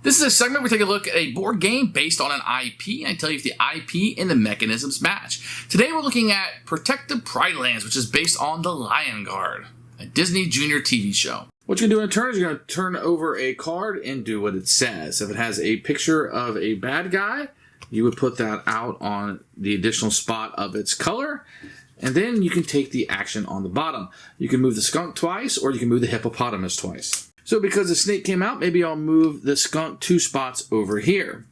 This is a segment where we take a look at a board game based on an IP, and I tell you if the IP and the mechanisms match. Today we're looking at Protect the Pride Lands, which is based on The Lion Guard, a Disney Junior TV show. What you're going to do in a turn is you're going to turn over a card and do what it says. If it has a picture of a bad guy, you would put that out on the additional spot of its color, and then you can take the action on the bottom. You can move the skunk twice, or you can move the hippopotamus twice. So because the snake came out, maybe I'll move the skunk 2 spots over here.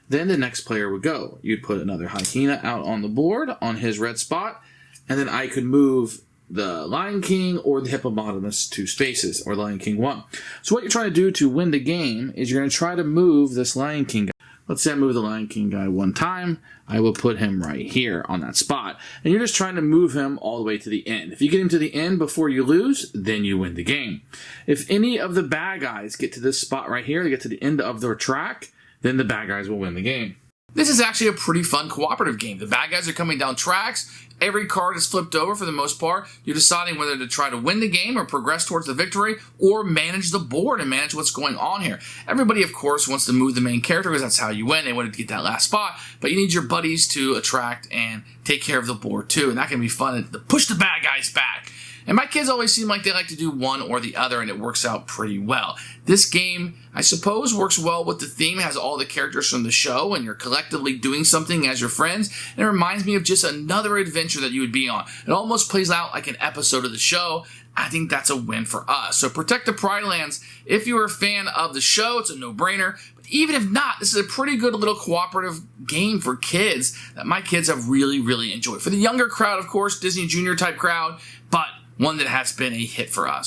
Then the next player would go. You'd put another hyena out on the board on his red spot, and then I could move the Lion King or the hippopotamus 2 spaces, or Lion King 1. So what you're trying to do to win the game is you're going to try to move this Lion King guy. Let's say I move the Lion King guy 1 time. I will put him right here on that spot. And you're just trying to move him all the way to the end. If you get him to the end before you lose, then you win the game. If any of the bad guys get to this spot right here, they get to the end of their track, then the bad guys will win the game. This is actually a pretty fun cooperative game. The bad guys are coming down tracks. Every card is flipped over for the most part. You're deciding whether to try to win the game or progress towards the victory or manage the board and manage what's going on here. Everybody, of course, wants to move the main character because that's how you win. They want to get that last spot, but you need your buddies to attract and take care of the board too, and that can be fun to push the bad guys back. And my kids always seem like they like to do one or the other, and it works out pretty well. This game, I suppose, works well with the theme. It has all the characters from the show, and you're collectively doing something as your friends. And it reminds me of just another adventure that you would be on. It almost plays out like an episode of the show. I think that's a win for us. So Protect the Pride Lands. If you're a fan of the show, it's a no-brainer. But even if not, this is a pretty good little cooperative game for kids that my kids have really, really enjoyed. For the younger crowd, of course, Disney Junior type crowd, but one that has been a hit for us.